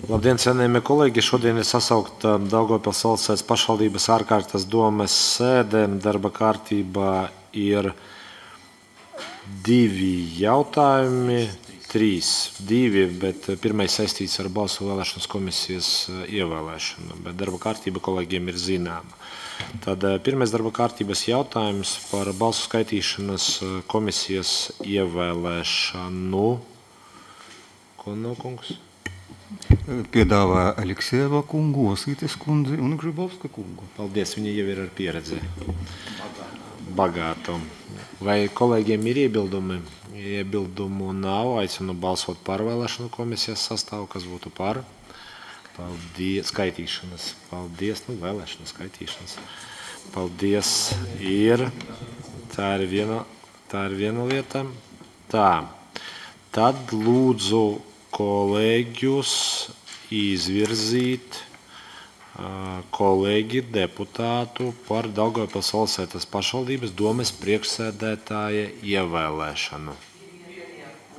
Labdien, cienījamie kolēģi! Šodien ir sasaukta Daugavpils valsts pašvaldības ārkārtas domes sēde. Darba kārtībā ir 2 jautājumi, 2, bet pirmais saistīts ar balsu vēlēšanas komisijas ievēlēšanu, bet darba kārtība kolēģiem ir zināma. Tad pirmais darba kārtības jautājums par balsu skaitīšanas komisijas ievēlēšanu. Konnokungs. Piedāvā Aleksejeva kungu, Osītes kundzi un Grzybowska kungu. Paldies, viņi jau ir ar pieredzi. Bagātu. Vai kolēģiem ir iebildumi? Iebildumu nav. Aicinu balsot par vēlēšanu komisijas sastāvu, kas būtu par. Paldies. Skaitīšanas. Paldies. Vēlēšanas skaitīšanas. Paldies. Ir. Tā ir viena lieta. Tā. Tad lūdzu kolēģus izvirzīt kolēģi deputātu par Daugavpils valsts pašvaldības domes priekšsēdētāja ievēlēšanu.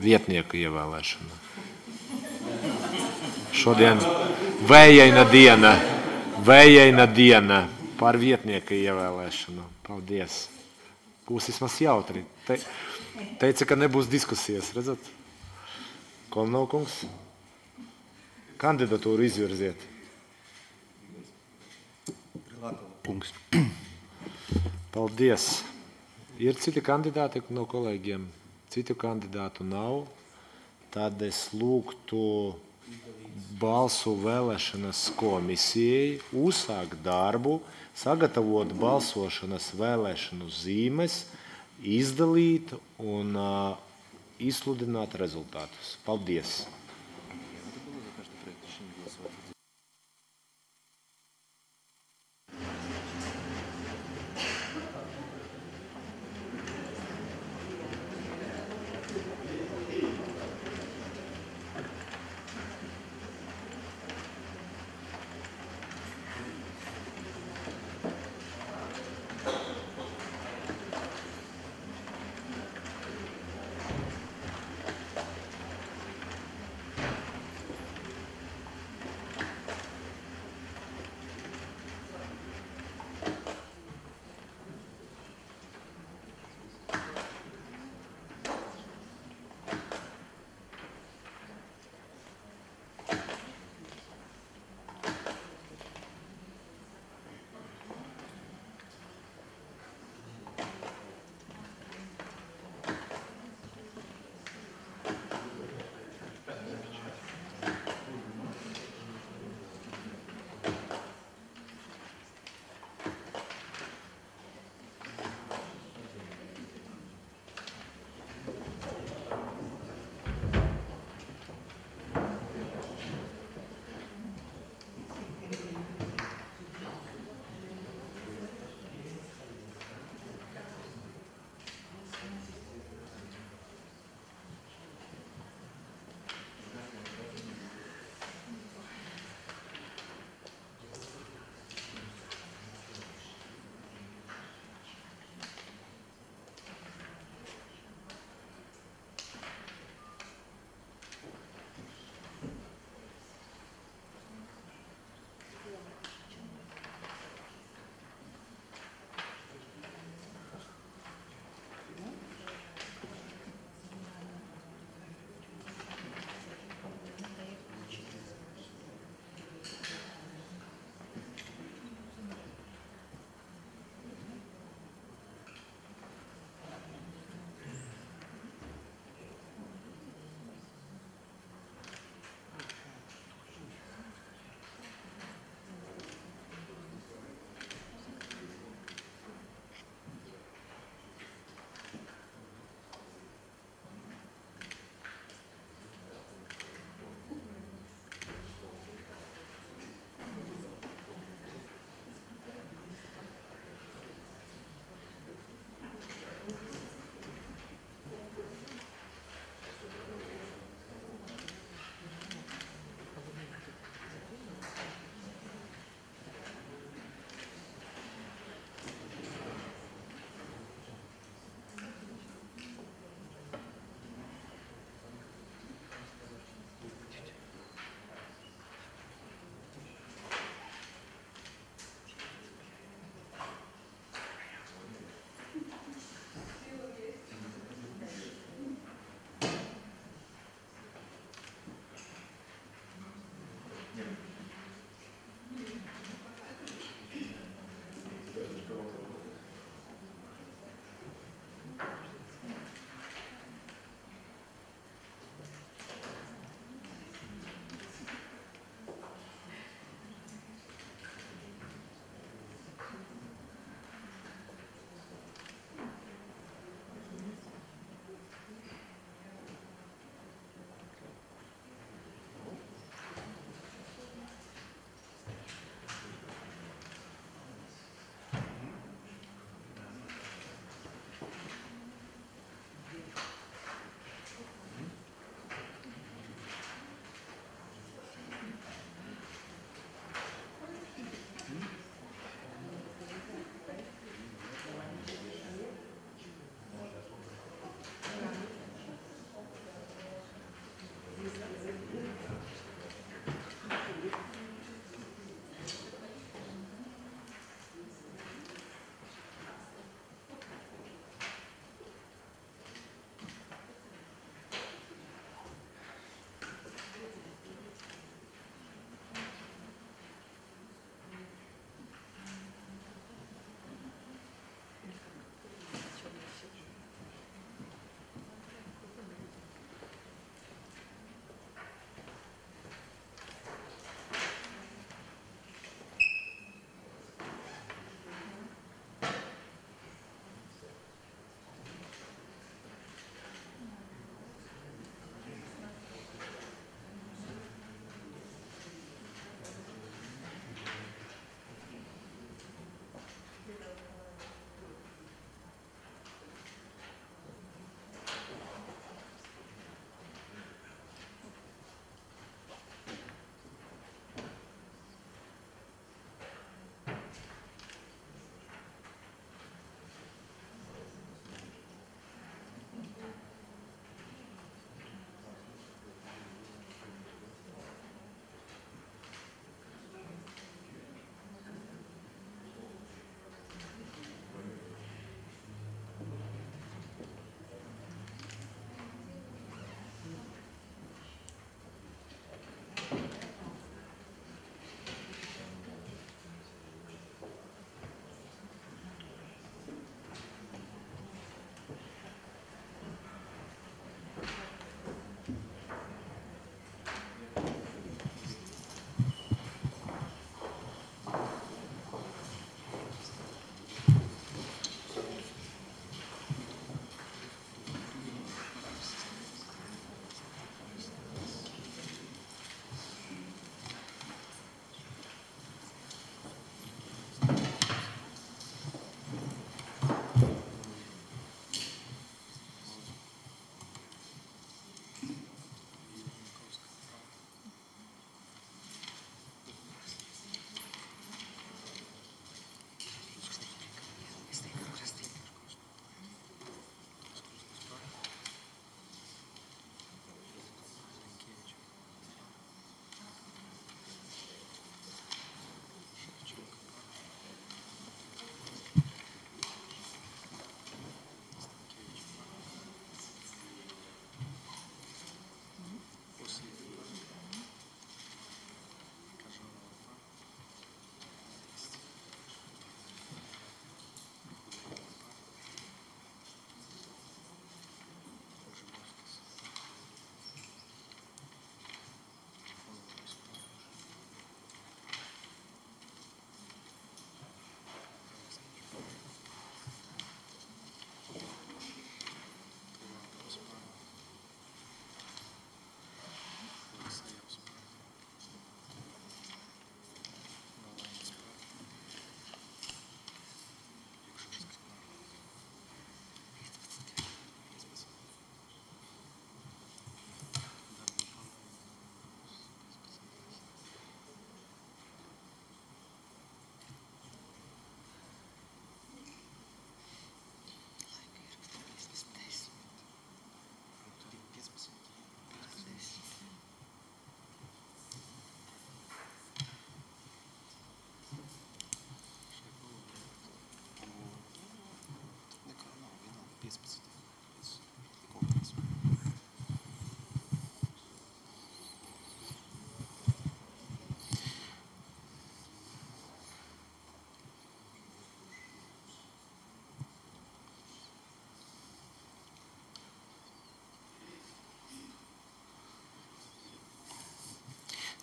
Vietnieku ievēlēšanu. Šodien vējaina diena par vietnieku ievēlēšanu. Paldies. Būs vismaz jautri. Teica, ka nebūs diskusijas, redzat? Konnokungs, kandidatūru izvirziet. Kungs. Paldies. Ir citi kandidāti no kolēģiem? Citu kandidātu nav. Tad es lūgtu balsu vēlēšanas komisijai uzsākt darbu, sagatavot balsošanas vēlēšanu zīmes, izdalīt un izsludināt rezultātus. Paldies!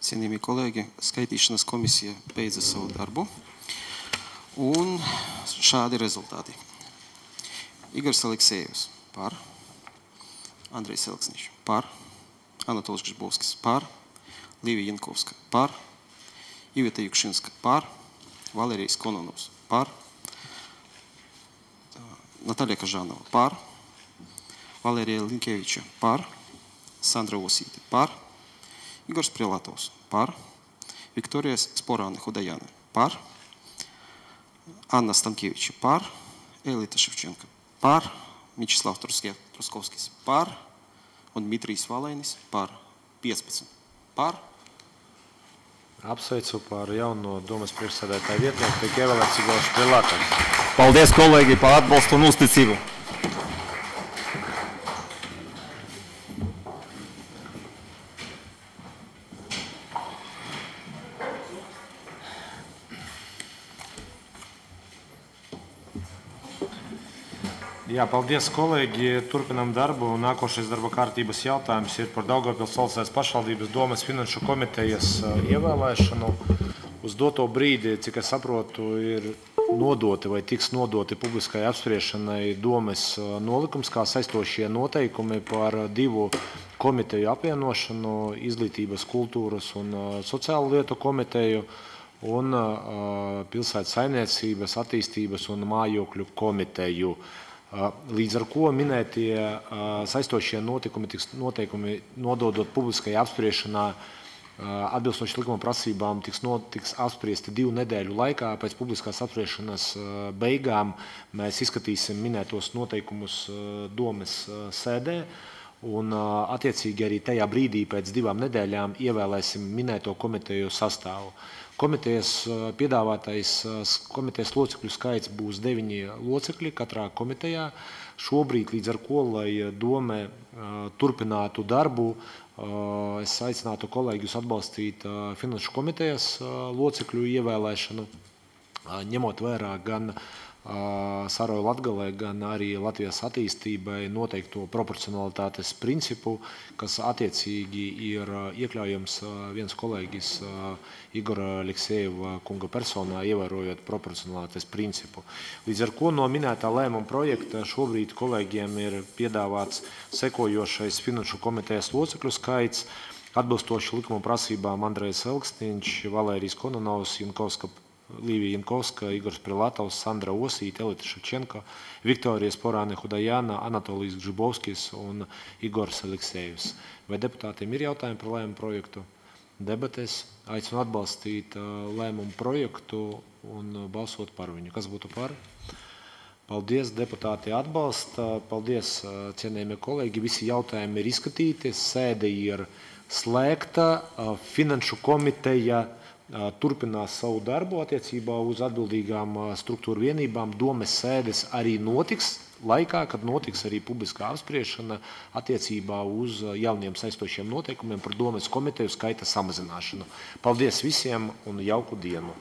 Cienījamie kolēģi, skaitīšanas komisija beidza savu darbu, un šādi rezultāti. Igors Aleksejevs par, Andrejs Elksniņš par, Anatolijs Gržbovskis par, Līvija Jankovska par, Iveta Jukšinska par, Valērijas Kononovs par, Natalija Kažanova par, Valērija Linkeviča par, Sandra Osīte par, Igors Prilatovs par, Viktorija Sporāne Hudajāne par, Anna Stankieviča par, Elita Ševčenka par, Mičislavs Truskovskis par un Dmitrijs Valainis par 15 par. Apsveicu par jauno domas priekšsēdētāju vietnieku, tiek ievēlēts Igors Prilatovs. Paldies, kolēģi, par atbalstu un uzticību. Jā, paldies, kolēģi. Turpinām darbu. Nākošais darba kārtības jautājums ir par Daugavpils valsts pašvaldības domes finanšu komitejas ievēlēšanu. Uz doto brīdi, cik es saprotu, ir nodoti vai tiks nodoti publiskai apspriešanai domes nolikums, kā saistošie noteikumi par divu komiteju apvienošanu, izglītības, kultūras un sociālu lietu komiteju un pilsētas saimniecības, attīstības un mājokļu komiteju. Līdz ar ko minētie saistošie noteikumi nododot publiskai apspriešanā atbilstoši likuma prasībām tiks apspriesti 2 nedēļu laikā. Pēc publiskās apspriešanas beigām mēs izskatīsim minētos noteikumus domes sēdē un attiecīgi arī tajā brīdī pēc 2 nedēļām ievēlēsim minēto komiteju sastāvu. Komitejas piedāvātais komitejas locekļu skaits būs 9 locekļi katrā komitejā. Šobrīd, līdz ar ko, lai dome turpinātu darbu, es aicinātu kolēģus atbalstīt finanšu komitejas locekļu ievēlēšanu, ņemot vērā gan Saroja Latgalē, gan arī Latvijas attīstībai noteikto proporcionalitātes principu, kas attiecīgi ir iekļaujams viens kolēģis Igora Aleksejeva kunga personā, ievērojot proporcionalitātes principu. Līdz ar ko no minētā lēmuma projekta šobrīd kolēģiem ir piedāvāts sekojošais finanšu komitejas locekļu skaits, atbilstoši likuma prasībām Andrejs Elksniņš, Valērijas Kononovs, Līvija Jankovska, Igors Prilatovs, Sandra Osīte, Elita Ševčenka, Viktorija Sporāne Hudajāna, Anatolijs Gržbovskis un Igors Aleksejevs. Vai deputātiem ir jautājumi par lēmumu projektu? Debatēs aicinu atbalstīt lēmumu projektu un balsot par viņu. Kas būtu par? Paldies, deputāti atbalsta. Paldies, cienējamie kolēģi. Visi jautājumi ir izskatīti. Sēde ir slēgta. Finanšu komiteja turpinās savu darbu attiecībā uz atbildīgām struktūru vienībām. Domes sēdes arī notiks laikā, kad notiks arī publiskā apspriešana attiecībā uz jauniem saistošiem noteikumiem par domes komiteju skaita samazināšanu. Paldies visiem un jauku dienu!